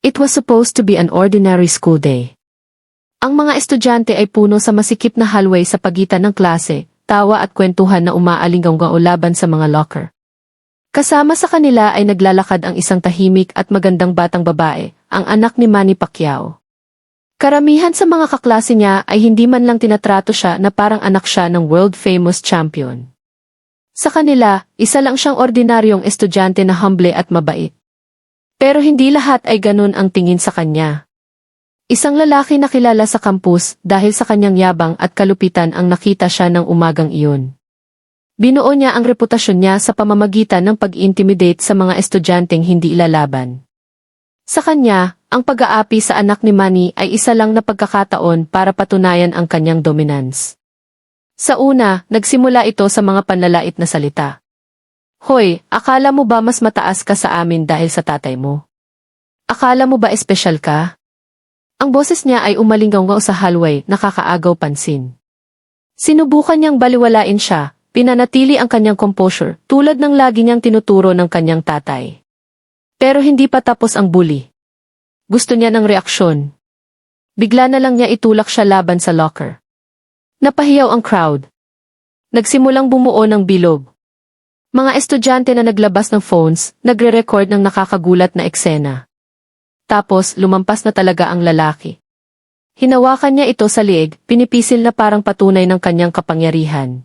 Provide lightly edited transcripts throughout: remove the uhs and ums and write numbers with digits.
It was supposed to be an ordinary school day. Ang mga estudyante ay puno sa masikip na hallway sa pagitan ng klase, tawa at kwentuhan na umaalinggaw laban sa mga locker. Kasama sa kanila ay naglalakad ang isang tahimik at magandang batang babae, ang anak ni Manny Pacquiao. Karamihan sa mga kaklase niya ay hindi man lang tinatrato siya na parang anak siya ng world-famous champion. Sa kanila, isa lang siyang ordinaryong estudyante na humble at mabait. Pero hindi lahat ay ganun ang tingin sa kanya. Isang lalaki na kilala sa kampus dahil sa kanyang yabang at kalupitan ang nakita siya ng umagang iyon. Binuo niya ang reputasyon niya sa pamamagitan ng pag-intimidate sa mga estudyanteng hindi ilalaban. Sa kanya, ang pag-aapi sa anak ni Manny ay isa lang na pagkakataon para patunayan ang kanyang dominance. Sa una, nagsimula ito sa mga panlalait na salita. Hoy, akala mo ba mas mataas ka sa amin dahil sa tatay mo? Akala mo ba espesyal ka? Ang boses niya ay umalinggaw sa hallway, nakakaagaw pansin. Sinubukan niyang baliwalain siya, pinanatili ang kanyang composure, tulad ng lagi niyang tinuturo ng kanyang tatay. Pero hindi pa tapos ang bully. Gusto niya ng reaksyon. Bigla na lang niya itulak siya laban sa locker. Napahiyaw ang crowd. Nagsimulang bumuo ng bilog. Mga estudyante na naglabas ng phones, nagre-record ng nakakagulat na eksena. Tapos, lumampas na talaga ang lalaki. Hinawakan niya ito sa liig, pinipisil na parang patunay ng kanyang kapangyarihan.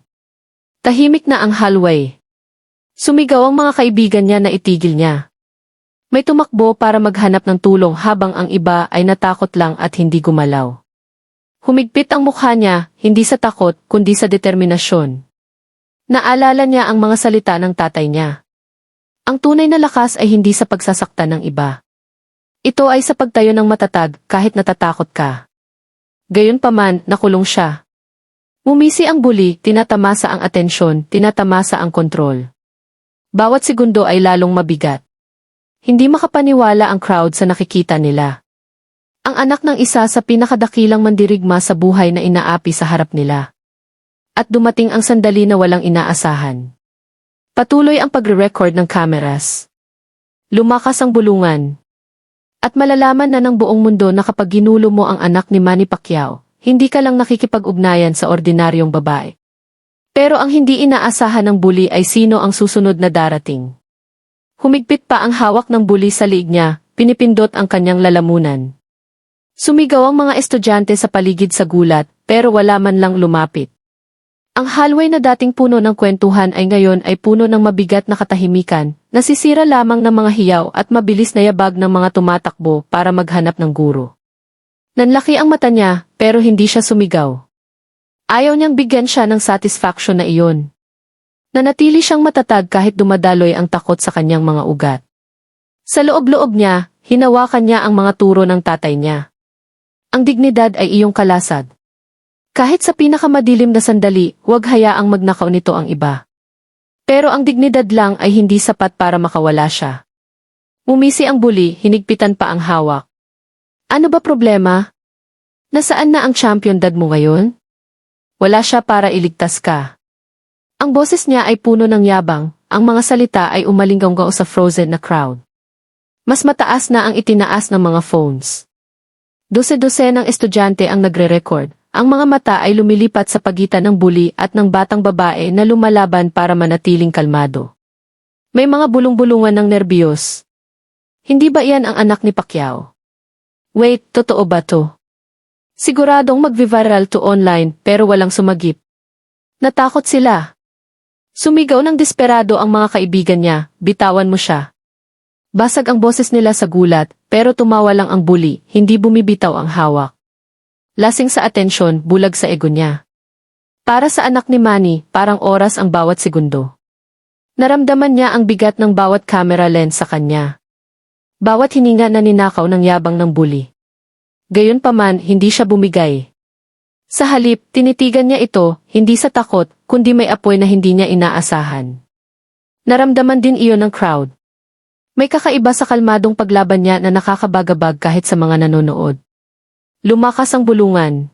Tahimik na ang hallway. Sumigaw ang mga kaibigan niya na itigil niya. May tumakbo para maghanap ng tulong habang ang iba ay natakot lang at hindi gumalaw. Humigpit ang mukha niya, hindi sa takot, kundi sa determinasyon. Naalala niya ang mga salita ng tatay niya. Ang tunay na lakas ay hindi sa pagsasaktan ng iba. Ito ay sa pagtayo ng matatag kahit natatakot ka. Gayunpaman, nakulong siya. Mumisi ang bully, tinatamasa ang atensyon, tinatamasa ang kontrol. Bawat segundo ay lalong mabigat. Hindi makapaniwala ang crowd sa nakikita nila. Ang anak ng isa sa pinakadakilang mandirigma sa buhay na inaapi sa harap nila. At dumating ang sandali na walang inaasahan. Patuloy ang pagre-record ng cameras. Lumakas ang bulungan. At malalaman na ng buong mundo na kapag ginulo mo ang anak ni Manny Pacquiao, hindi ka lang nakikipag-ugnayan sa ordinaryong babae. Pero ang hindi inaasahan ng bully ay sino ang susunod na darating. Humigpit pa ang hawak ng bully sa liig niya, pinipindot ang kanyang lalamunan. Sumigaw ang mga estudyante sa paligid sa gulat, pero wala man lang lumapit. Ang hallway na dating puno ng kwentuhan ay ngayon ay puno ng mabigat na katahimikan, nasisira lamang ng mga hiyaw at mabilis na yabag ng mga tumatakbo para maghanap ng guro. Nanlaki ang mata niya, pero hindi siya sumigaw. Ayaw niyang bigyan siya ng satisfaction na iyon. Nanatili siyang matatag kahit dumadaloy ang takot sa kanyang mga ugat. Sa loob-loob niya, hinawakan niya ang mga turo ng tatay niya. Ang dignidad ay iyong kalasag. Kahit sa pinakamadilim na sandali, huwag hayaang magnakaw nito ang iba. Pero ang dignidad lang ay hindi sapat para makawala siya. Mumisi ang bully, hinigpitan pa ang hawak. Ano ba problema? Nasaan na ang champion dad mo ngayon? Wala siya para iligtas ka. Ang boses niya ay puno ng yabang, ang mga salita ay umalinggaw sa frozen na crowd. Mas mataas na ang itinaas ng mga phones. Dose-dose ng estudyante ang nagre-record. Ang mga mata ay lumilipat sa pagitan ng bully at ng batang babae na lumalaban para manatiling kalmado. May mga bulong-bulungan ng nerbiyos. Hindi ba iyan ang anak ni Pacquiao? Wait, totoo ba to? Siguradong magvi-viral to online pero walang sumagip. Natakot sila. Sumigaw ng desperado ang mga kaibigan niya, bitawan mo siya. Basag ang boses nila sa gulat, pero tumawa lang ang bully, hindi bumibitaw ang hawak. Lasing sa atensyon, bulag sa ego niya. Para sa anak ni Manny, parang oras ang bawat segundo. Naramdaman niya ang bigat ng bawat camera lens sa kanya. Bawat hininga na ninakaw ng yabang ng bully. Gayunpaman, hindi siya bumigay. Sa halip, tinitigan niya ito, hindi sa takot, kundi may apoy na hindi niya inaasahan. Naramdaman din iyon ng crowd. May kakaiba sa kalmadong paglaban niya na nakakabagabag kahit sa mga nanonood. Lumakas ang bulungan.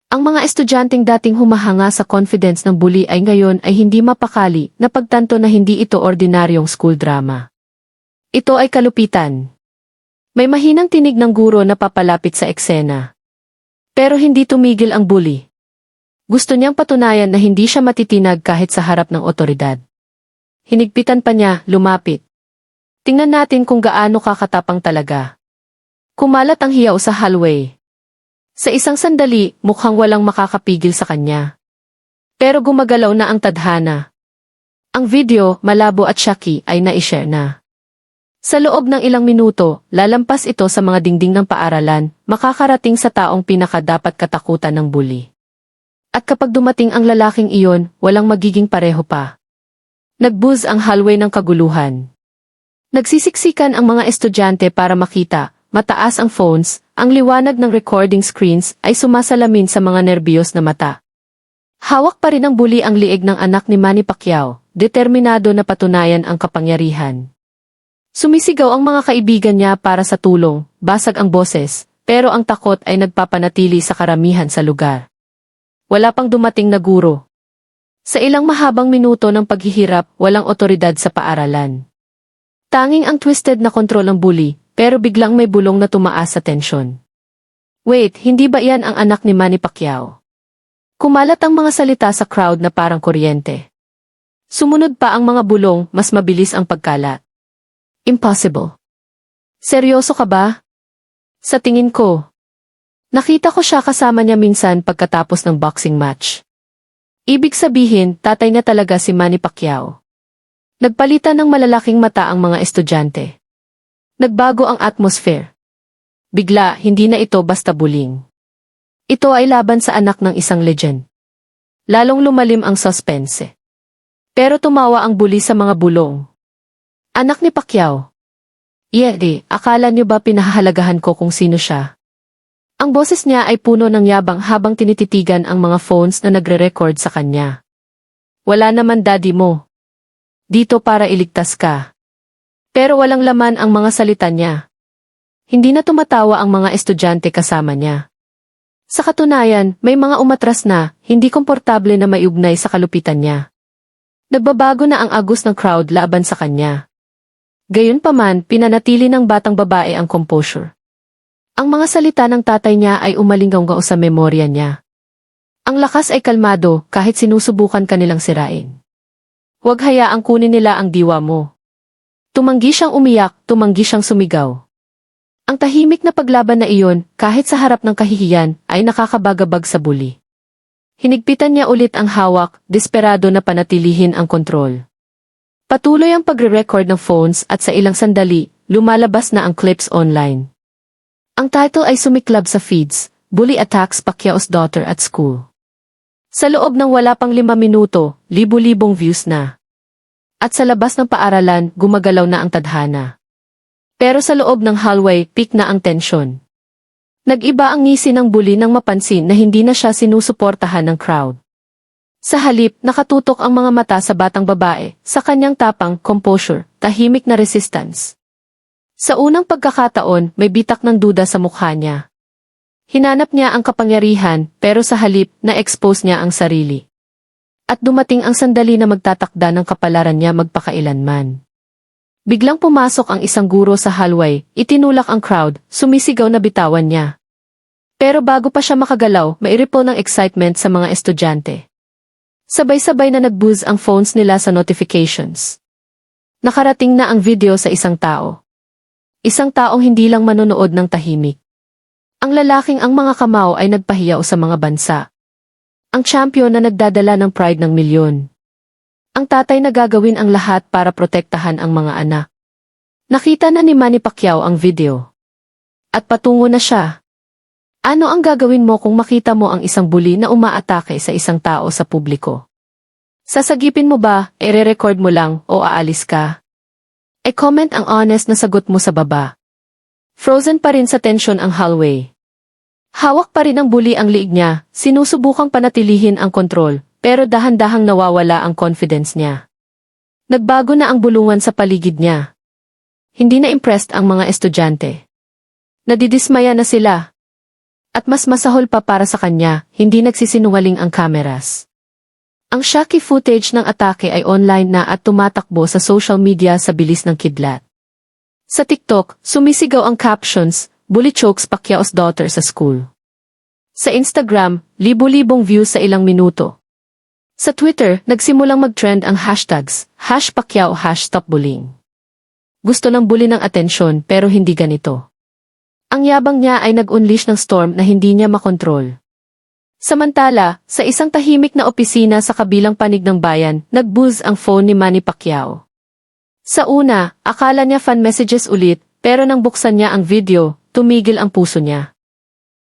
Ang mga estudyanteng dating humahanga sa confidence ng bully ay ngayon ay hindi mapakali na pagtanto na hindi ito ordinaryong school drama. Ito ay kalupitan. May mahinang tinig ng guro na papalapit sa eksena. Pero hindi tumigil ang bully. Gusto niyang patunayan na hindi siya matitinag kahit sa harap ng otoridad. Hinigpitan pa niya, lumapit. Tingnan natin kung gaano kakatapang talaga. Kumalat ang hiyaw sa hallway. Sa isang sandali, mukhang walang makakapigil sa kanya. Pero gumagalaw na ang tadhana. Ang video, malabo at shaky, ay na-ishare na. Sa loob ng ilang minuto, lalampas ito sa mga dingding ng paaralan, makakarating sa taong pinakadapat katakutan ng bully. At kapag dumating ang lalaking iyon, walang magiging pareho pa. Nagbuzz ang hallway ng kaguluhan. Nagsisiksikan ang mga estudyante para makita, mataas ang phones, ang liwanag ng recording screens ay sumasalamin sa mga nerbiyos na mata. Hawak pa rin ng bully ang liig ng anak ni Manny Pacquiao, determinado na patunayan ang kapangyarihan. Sumisigaw ang mga kaibigan niya para sa tulong, basag ang boses, pero ang takot ay nagpapanatili sa karamihan sa lugar. Wala pang dumating na guro. Sa ilang mahabang minuto ng paghihirap, walang otoridad sa paaralan. Tanging ang twisted na kontrol ng bully, pero biglang may bulong na tumaas sa tensyon. Wait, hindi ba yan ang anak ni Manny Pacquiao? Kumalat ang mga salita sa crowd na parang kuryente. Sumunod pa ang mga bulong, mas mabilis ang pagkalat. Impossible. Seryoso ka ba? Sa tingin ko. Nakita ko siya kasama niya minsan pagkatapos ng boxing match. Ibig sabihin, tatay niya talaga si Manny Pacquiao. Nagpalitan ng malalaking mata ang mga estudyante. Nagbago ang atmosphere. Bigla, hindi na ito basta bullying. Ito ay laban sa anak ng isang legend. Lalong lumalim ang suspense. Pero tumawa ang bully sa mga bulong. Anak ni Pacquiao. Akala niyo ba pinahahalagahan ko kung sino siya? Ang boses niya ay puno ng yabang habang tinititigan ang mga phones na nagre-record sa kanya. Wala naman daddy mo. Dito para iligtas ka. Pero walang laman ang mga salita niya. Hindi na tumatawa ang mga estudyante kasama niya. Sa katunayan, may mga umatras na, hindi komportable na maiugnay sa kalupitan niya. Nagbabago na ang agos ng crowd laban sa kanya. Gayunpaman, pinanatili ng batang babae ang composure. Ang mga salita ng tatay niya ay umalinggaw sa memorya niya. Ang lakas ay kalmado kahit sinusubukan kanilang sirain. Huwag hayaang kunin nila ang diwa mo. Tumanggi siyang umiyak, tumanggi siyang sumigaw. Ang tahimik na paglaban na iyon, kahit sa harap ng kahihiyan, ay nakakabagabag sa bully. Hinigpitan niya ulit ang hawak, desperado na panatilihin ang kontrol. Patuloy ang pagre-record ng phones at sa ilang sandali, lumalabas na ang clips online. Ang title ay sumiklab sa feeds, Bully Attacks Pacquiao's Daughter at School. Sa loob ng wala pang 5 minuto, libu-libong views na. At sa labas ng paaralan, gumagalaw na ang tadhana. Pero sa loob ng hallway, peak na ang tensyon. Nag-iba ang ngisi ng bully nang mapansin na hindi na siya sinusuportahan ng crowd. Sa halip, nakatutok ang mga mata sa batang babae, sa kanyang tapang, composure, tahimik na resistance. Sa unang pagkakataon, may bitak ng duda sa mukha niya. Hinanap niya ang kapangyarihan, pero sa halip, na-expose niya ang sarili. At dumating ang sandali na magtatakda ng kapalaran niya magpakailanman. Biglang pumasok ang isang guro sa hallway, itinulak ang crowd, sumisigaw na bitawan niya. Pero bago pa siya makagalaw, mairipo ng excitement sa mga estudyante. Sabay-sabay na nag-buzz ang phones nila sa notifications. Nakarating na ang video sa isang tao. Isang taong hindi lang manonood ng tahimik. Ang lalaking ang mga kamao ay nagpahiyaw sa mga bansa. Ang champion na nagdadala ng pride ng milyon. Ang tatay na gagawin ang lahat para protektahan ang mga anak. Nakita na ni Manny Pacquiao ang video. At patungo na siya. Ano ang gagawin mo kung makita mo ang isang bully na umaatake sa isang tao sa publiko? Sasagipin mo ba, ire-record mo lang, o aalis ka? I-comment ang honest na sagot mo sa baba. Frozen pa rin sa tensyon ang hallway. Hawak pa rin ng bully ang liig niya, sinusubukang panatilihin ang kontrol, pero dahan-dahang nawawala ang confidence niya. Nagbago na ang bulungan sa paligid niya. Hindi na impressed ang mga estudyante. Nadidismaya na sila. At mas masahol pa para sa kanya, hindi nagsisinungaling ang cameras. Ang shaky footage ng atake ay online na at tumatakbo sa social media sa bilis ng kidlat. Sa TikTok, sumisigaw ang captions, "Bully chokes Pacquiao's daughter sa school." Sa Instagram, libo-libong views sa ilang minuto. Sa Twitter, nagsimulang mag-trend ang hashtags, #Pacquiao #StopBullying. Gusto ng bully ng atensyon pero hindi ganito. Ang yabang niya ay nag-unleash ng storm na hindi niya makontrol. Samantala, sa isang tahimik na opisina sa kabilang panig ng bayan, nag-buzz ang phone ni Manny Pacquiao. Sa una, akala niya fan messages ulit, pero nang buksan niya ang video, tumigil ang puso niya.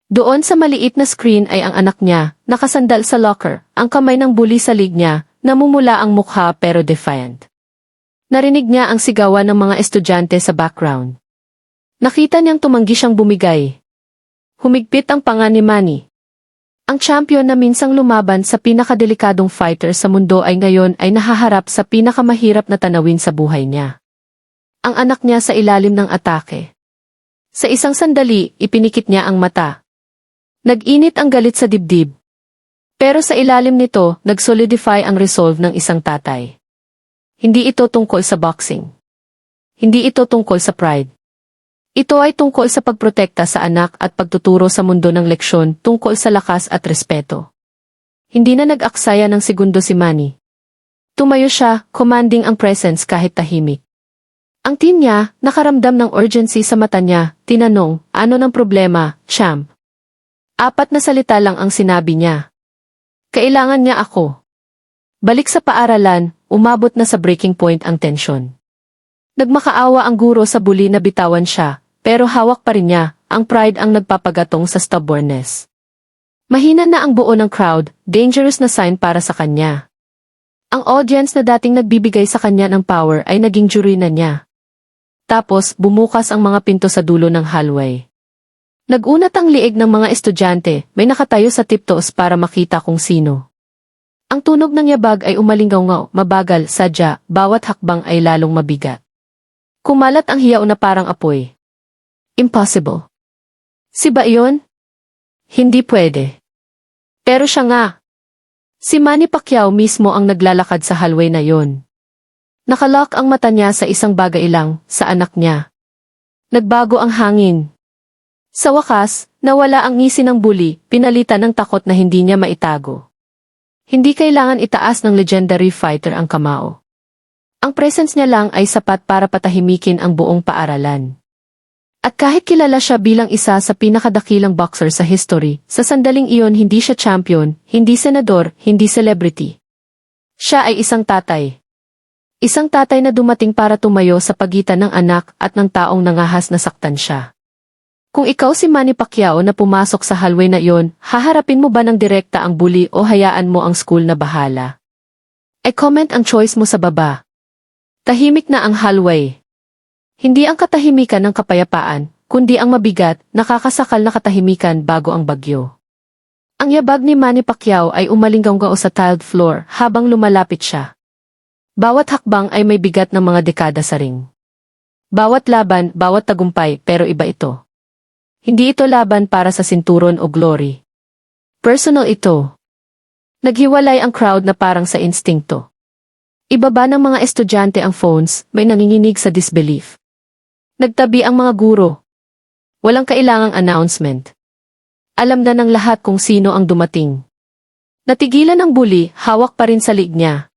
Doon sa maliit na screen ay ang anak niya, nakasandal sa locker, ang kamay ng bully sa lig niya, namumula ang mukha pero defiant. Narinig niya ang sigawan ng mga estudyante sa background. Nakita niyang tumanggi siyang bumigay. Humigpit ang panga ni Manny. Ang champion na minsang lumaban sa pinakadelikadong fighter sa mundo ay ngayon ay nahaharap sa pinakamahirap na tanawin sa buhay niya. Ang anak niya sa ilalim ng atake. Sa isang sandali, ipinikit niya ang mata. Nag-init ang galit sa dibdib. Pero sa ilalim nito, nag-solidify ang resolve ng isang tatay. Hindi ito tungkol sa boxing. Hindi ito tungkol sa pride. Ito ay tungkol sa pagprotekta sa anak at pagtuturo sa mundo ng leksyon tungkol sa lakas at respeto. Hindi na nag-aksaya ng segundo si Manny. Tumayo siya, commanding ang presence kahit tahimik. Ang team niya, nakaramdam ng urgency sa mata niya, tinanong, "Ano ng problema, champ?" 4 na salita lang ang sinabi niya. "Kailangan niya ako." Balik sa paaralan, umabot na sa breaking point ang tensyon. Nagmakaawa ang guro sa bully na bitawan siya, pero hawak pa rin niya, ang pride ang nagpapagatong sa stubbornness. Mahina na ang buo ng crowd, dangerous na sign para sa kanya. Ang audience na dating nagbibigay sa kanya ng power ay naging jury na niya. Tapos, bumukas ang mga pinto sa dulo ng hallway. Nag-unat ang liig ng mga estudyante, may nakatayo sa tiptoes para makita kung sino. Ang tunog ng yabag ay umalinggaw-ngaw, mabagal, sadya, bawat hakbang ay lalong mabigat. Kumalat ang hiyaw na parang apoy. Impossible. Si ba iyon? Hindi pwede. Pero siya nga. Si Manny Pacquiao mismo ang naglalakad sa hallway na yon. Nakalock ang mata niya sa isang bagay lang, sa anak niya. Nagbago ang hangin. Sa wakas, nawala ang ngisi ng bully, pinalitan ng takot na hindi niya maitago. Hindi kailangan itaas ng legendary fighter ang kamao. Ang presence niya lang ay sapat para patahimikin ang buong paaralan. At kahit kilala siya bilang isa sa pinakadakilang boxer sa history, sa sandaling iyon hindi siya champion, hindi senador, hindi celebrity. Siya ay isang tatay. Isang tatay na dumating para tumayo sa pagitan ng anak at ng taong nangahas na saktan siya. Kung ikaw si Manny Pacquiao na pumasok sa hallway na iyon, haharapin mo ba ng direkta ang bully o hayaan mo ang school na bahala? I-comment ang choice mo sa baba. Tahimik na ang hallway. Hindi ang katahimikan ng kapayapaan, kundi ang mabigat, nakakasakal na katahimikan bago ang bagyo. Ang yabag ni Manny Pacquiao ay umalinggaw sa tiled floor habang lumalapit siya. Bawat hakbang ay may bigat ng mga dekada sa ring. Bawat laban, bawat tagumpay, pero iba ito. Hindi ito laban para sa sinturon o glory. Personal ito. Naghiwalay ang crowd na parang sa instinkto. Ibaba ng mga estudyante ang phones, may nanginginig sa disbelief. Nagtabi ang mga guro. Walang kailangang announcement. Alam na ng lahat kung sino ang dumating. Natigilan ang bully, hawak pa rin sa liig niya.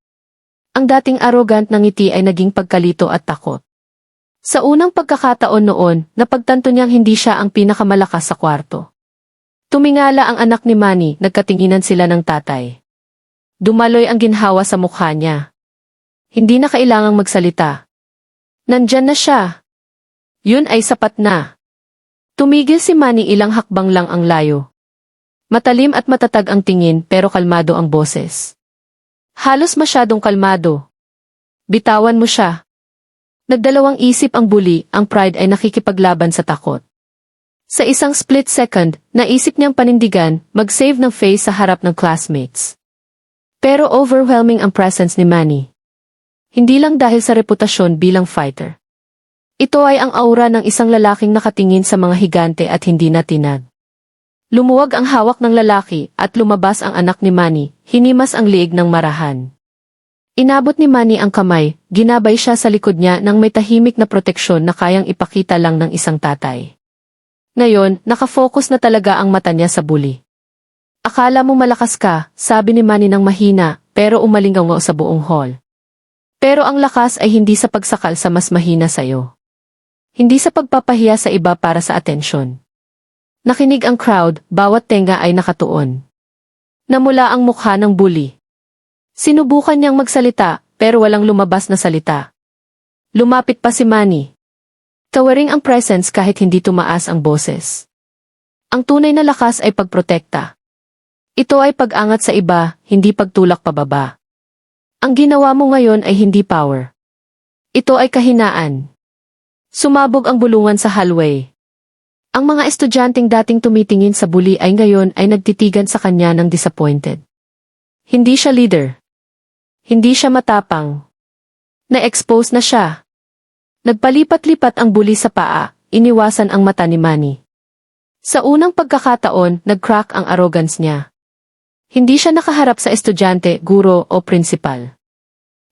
Ang dating arrogant na ngiti ay naging pagkalito at takot. Sa unang pagkakataon noon, napagtanto niyang hindi siya ang pinakamalakas sa kwarto. Tumingala ang anak ni Manny, nagkatinginan sila ng tatay. Dumaloy ang ginhawa sa mukha niya. Hindi na kailangang magsalita. Nandyan na siya. Yun ay sapat na. Tumigil si Manny, ilang hakbang lang ang layo. Matalim at matatag ang tingin pero kalmado ang boses. Halos masyadong kalmado. Bitawan mo siya. Nagdalawang isip ang bully, ang pride ay nakikipaglaban sa takot. Sa isang split second, naisip niyang panindigan, mag-save ng face sa harap ng classmates. Pero overwhelming ang presence ni Manny. Hindi lang dahil sa reputasyon bilang fighter. Ito ay ang aura ng isang lalaking nakatingin sa mga higante at hindi natinag. Lumuwag ang hawak ng lalaki at lumabas ang anak ni Manny, hinimas ang liig ng marahan. Inabot ni Manny ang kamay, ginabay siya sa likod niya ng may tahimik na proteksyon na kayang ipakita lang ng isang tatay. Ngayon, nakafocus na talaga ang mata niya sa bully. Akala mo malakas ka, sabi ni Manny ng mahina, pero umalingaw sa buong hall. Pero ang lakas ay hindi sa pagsakal sa mas mahina sa'yo. Hindi sa pagpapahiya sa iba para sa atensyon. Nakinig ang crowd, bawat tenga ay nakatuon. Namula ang mukha ng bully. Sinubukan niyang magsalita, pero walang lumabas na salita. Lumapit pa si Manny. Tawaring ang presence kahit hindi tumaas ang boses. Ang tunay na lakas ay pagprotekta. Ito ay pag-angat sa iba, hindi pagtulak pababa. Ang ginawa mo ngayon ay hindi power. Ito ay kahinaan. Sumabog ang bulungan sa hallway. Ang mga estudyanteng dating tumitingin sa bully ay ngayon ay nagtitigan sa kanya ng disappointed. Hindi siya leader. Hindi siya matapang. Na-expose na siya. Nagpalipat-lipat ang bully sa paa, iniwasan ang mata ni Manny. Sa unang pagkakataon, nag-crack ang arrogance niya. Hindi siya nakaharap sa estudyante, guro o principal.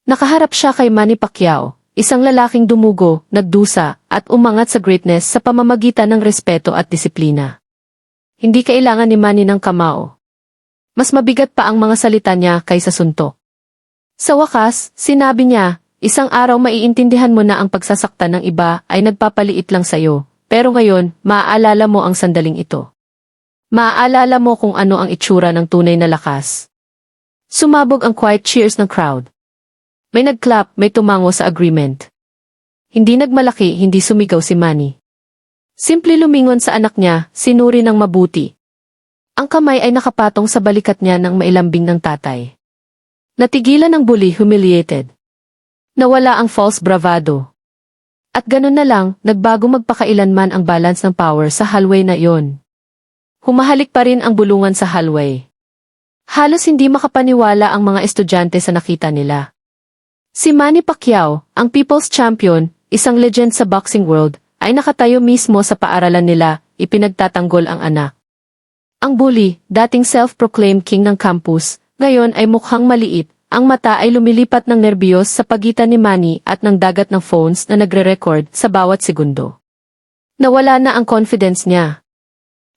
Nakaharap siya kay Manny Pacquiao, isang lalaking dumugo, nagdusa, at umangat sa greatness sa pamamagitan ng respeto at disiplina. Hindi kailangan ni Manny ng kamao. Mas mabigat pa ang mga salita niya kaysa suntok. Sa wakas, sinabi niya, isang araw maiintindihan mo na ang pagsasaktan ng iba ay nagpapaliit lang sa'yo, pero ngayon, maaalala mo ang sandaling ito. Maaalala mo kung ano ang itsura ng tunay na lakas. Sumabog ang quiet cheers ng crowd. May nagclap, may tumango sa agreement. Hindi nagmalaki, hindi sumigaw si Manny. Simple lumingon sa anak niya, sinuri ng mabuti. Ang kamay ay nakapatong sa balikat niya ng mailambing ng tatay. Natigilan ang bully, humiliated. Nawala ang false bravado. At ganun na lang, nagbago magpakailanman ang balance ng power sa hallway na iyon. Humahalik pa rin ang bulungan sa hallway. Halos hindi makapaniwala ang mga estudyante sa nakita nila. Si Manny Pacquiao, ang People's Champion, isang legend sa boxing world, ay nakatayo mismo sa paaralan nila, ipinagtatanggol ang anak. Ang bully, dating self-proclaimed king ng campus, ngayon ay mukhang maliit, ang mata ay lumilipat ng nerbiyos sa pagitan ni Manny at ng dagat ng phones na nagre-record sa bawat segundo. Nawala na ang confidence niya.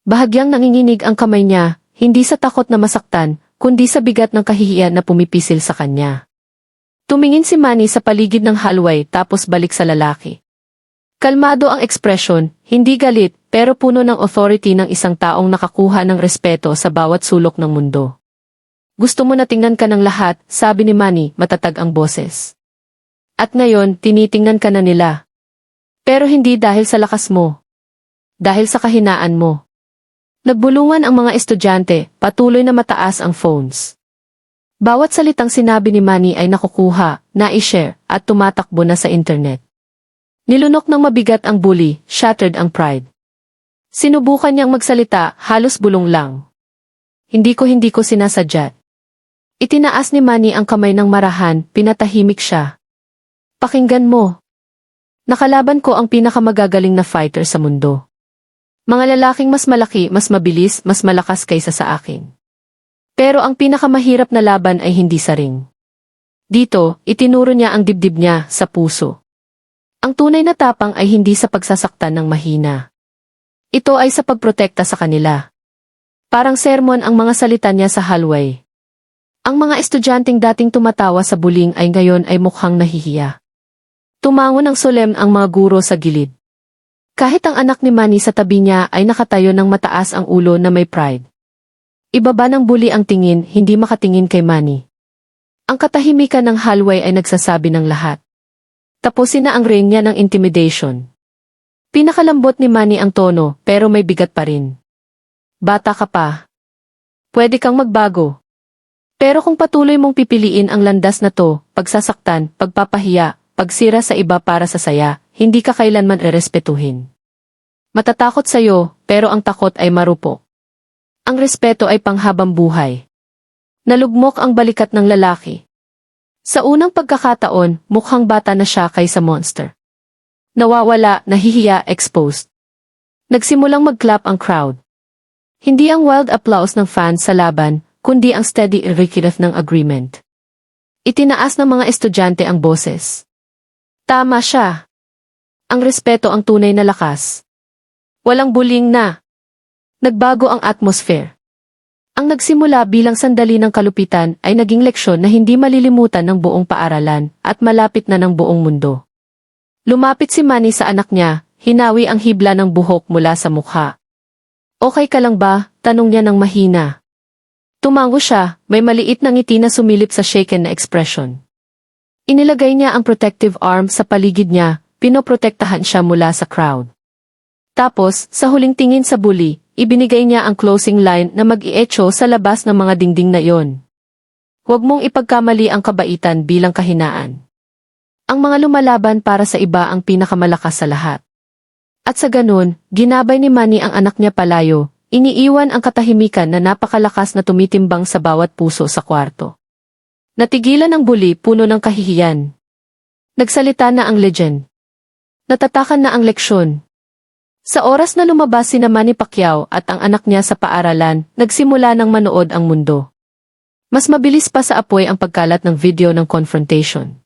Bahagyang nanginginig ang kamay niya, hindi sa takot na masaktan, kundi sa bigat ng kahihiyan na pumipisil sa kanya. Tumingin si Manny sa paligid ng hallway tapos balik sa lalaki. Kalmado ang ekspresyon, hindi galit, pero puno ng authority ng isang taong nakakuha ng respeto sa bawat sulok ng mundo. Gusto mo na tingnan ka ng lahat, sabi ni Manny, matatag ang boses. At ngayon, tinitingnan ka na nila. Pero hindi dahil sa lakas mo. Dahil sa kahinaan mo. Nagbulungan ang mga estudyante, patuloy na mataas ang phones. Bawat salitang sinabi ni Manny ay nakukuha, na-i-share, at tumatakbo na sa internet. Nilunok ng mabigat ang bully, shattered ang pride. Sinubukan niyang magsalita, halos bulong lang. Hindi ko sinasadya. Itinaas ni Manny ang kamay ng marahan, pinatahimik siya. Pakinggan mo. Nakalaban ko ang pinakamagagaling na fighter sa mundo. Mga lalaking mas malaki, mas mabilis, mas malakas kaysa sa akin. Pero ang pinakamahirap na laban ay hindi sa ring. Dito, itinuro niya ang dibdib niya sa puso. Ang tunay na tapang ay hindi sa pagsasaktan ng mahina. Ito ay sa pagprotekta sa kanila. Parang sermon ang mga salita niya sa hallway. Ang mga estudyanteng dating tumatawa sa bullying ay ngayon ay mukhang nahihiya. Tumango ng solemn ang mga guro sa gilid. Kahit ang anak ni Manny sa tabi niya ay nakatayo ng mataas ang ulo na may pride. Ibaba ng bully ang tingin, hindi makatingin kay Manny. Ang katahimikan ng hallway ay nagsasabi ng lahat. Tapusin na ang ring niya ng intimidation. Pinakalambot ni Manny ang tono, pero may bigat pa rin. Bata ka pa. Pwede kang magbago. Pero kung patuloy mong pipiliin ang landas na to, pagsasaktan, pagpapahiya, pagsira sa iba para sa saya, hindi ka kailanman rerespetuhin. Matatakot sa'yo, pero ang takot ay marupok. Ang respeto ay panghabang buhay. Nalugmok ang balikat ng lalaki. Sa unang pagkakataon, mukhang bata na siya kaysa monster. Nawawala, nahihiya, exposed. Nagsimulang mag-clap ang crowd. Hindi ang wild applause ng fans sa laban, kundi ang steady irregular ng agreement. Itinaas ng mga estudyante ang boses. Tama siya. Ang respeto ang tunay na lakas. Walang bullying na. Nagbago ang atmosphere. Ang nagsimula bilang sandali ng kalupitan ay naging leksyon na hindi malilimutan ng buong paaralan at malapit na ng buong mundo. Lumapit si Manny sa anak niya, hinawi ang hibla ng buhok mula sa mukha. Okay ka lang ba? Tanong niya ng mahina. Tumango siya, may maliit na ngiti na sumilip sa shaken na ekspresyon. Inilagay niya ang protective arm sa paligid niya, pinoprotektahan siya mula sa crowd. Tapos, sa huling tingin sa bully, ibinigay niya ang closing line na mag-i-echo sa labas ng mga dingding na iyon. Huwag mong ipagkamali ang kabaitan bilang kahinaan. Ang mga lumalaban para sa iba ang pinakamalakas sa lahat. At sa ganun, ginabay ni Manny ang anak niya palayo, iniiwan ang katahimikan na napakalakas na tumitimbang sa bawat puso sa kwarto. Natigilan ang bully, puno ng kahihiyan. Nagsalita na ang legend. Natatakan na ang leksyon. Sa oras na lumabas sina Manny Pacquiao at ang anak niya sa paaralan, nagsimula ng manood ang mundo. Mas mabilis pa sa apoy ang pagkalat ng video ng confrontation.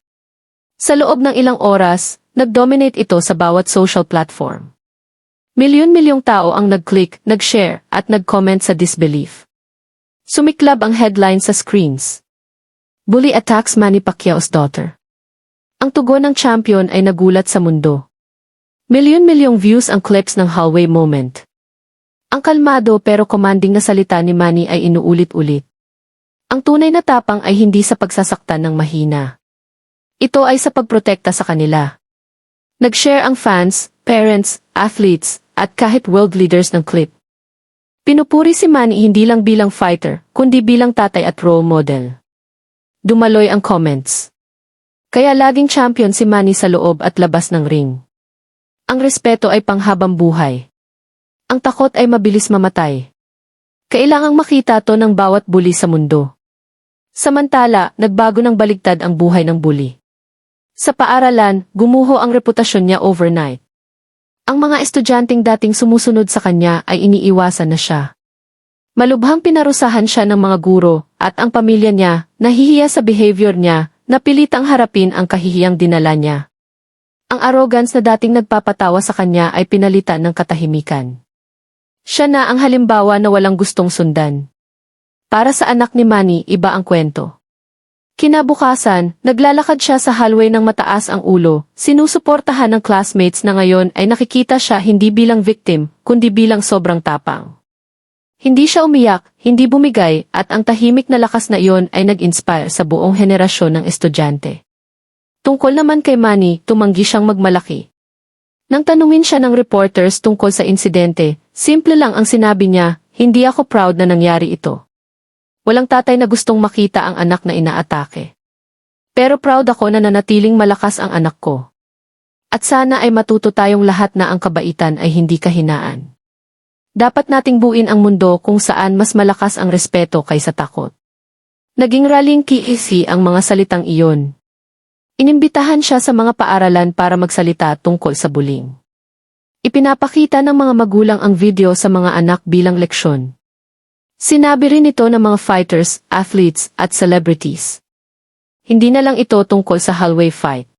Sa loob ng ilang oras, nag-dominate ito sa bawat social platform. Milyon-milyong tao ang nag-click, nag-share, at nag-comment sa disbelief. Sumiklab ang headline sa screens. Bully attacks Manny Pacquiao's daughter. Ang tugon ng champion ay nagulat sa mundo. Milyon-milyong views ang clips ng hallway moment. Ang kalmado pero commanding na salita ni Manny ay inuulit-ulit. Ang tunay na tapang ay hindi sa pagsasaktan ng mahina. Ito ay sa pagprotekta sa kanila. Nag-share ang fans, parents, athletes, at kahit world leaders ng clip. Pinupuri si Manny hindi lang bilang fighter, kundi bilang tatay at role model. Dumaloy ang comments. Kaya laging champion si Manny sa loob at labas ng ring. Ang respeto ay panghabang buhay. Ang takot ay mabilis mamatay. Kailangang makita to ng bawat bully sa mundo. Samantala, nagbago ng baligtad ang buhay ng bully. Sa paaralan, gumuho ang reputasyon niya overnight. Ang mga estudyanteng dating sumusunod sa kanya ay iniiwasan na siya. Malubhang pinarusahan siya ng mga guro, at ang pamilya niya, nahihiya sa behavior niya, napilitang harapin ang kahihiyang dinala niya. Ang arrogance na dating nagpapatawa sa kanya ay pinalitan ng katahimikan. Siya na ang halimbawa na walang gustong sundan. Para sa anak ni Manny, iba ang kwento. Kinabukasan, naglalakad siya sa hallway ng mataas ang ulo, sinusuportahan ng classmates na ngayon ay nakikita siya hindi bilang victim, kundi bilang sobrang tapang. Hindi siya umiyak, hindi bumigay, at ang tahimik na lakas na iyon ay nag-inspire sa buong henerasyon ng estudyante. Tungkol naman kay Manny, tumanggi siyang magmalaki. Nang tanungin siya ng reporters tungkol sa insidente, simple lang ang sinabi niya, hindi ako proud na nangyari ito. Walang tatay na gustong makita ang anak na inaatake. Pero proud ako na nanatiling malakas ang anak ko. At sana ay matuto tayong lahat na ang kabaitan ay hindi kahinaan. Dapat nating buuin ang mundo kung saan mas malakas ang respeto kaysa takot. Naging rallying kiisi ang mga salitang iyon. Inimbitahan siya sa mga paaralan para magsalita tungkol sa bullying. Ipinapakita ng mga magulang ang video sa mga anak bilang leksyon. Sinabi rin ito ng mga fighters, athletes, at celebrities. Hindi na lang ito tungkol sa hallway fight.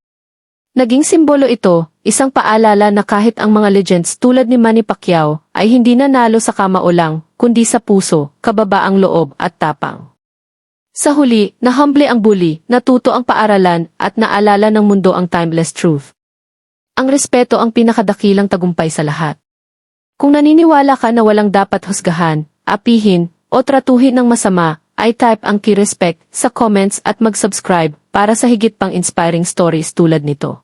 Naging simbolo ito, isang paalala na kahit ang mga legends tulad ni Manny Pacquiao ay hindi nanalo sa kamao lang, kundi sa puso, kababaang loob at tapang. Sa huli, nahumble ang bully, natuto ang paaralan at naalala ng mundo ang timeless truth. Ang respeto ang pinakadakilang tagumpay sa lahat. Kung naniniwala ka na walang dapat husgahan, apihin, o tratuhin ng masama, ay type ang key respect sa comments at mag-subscribe para sa higit pang inspiring stories tulad nito.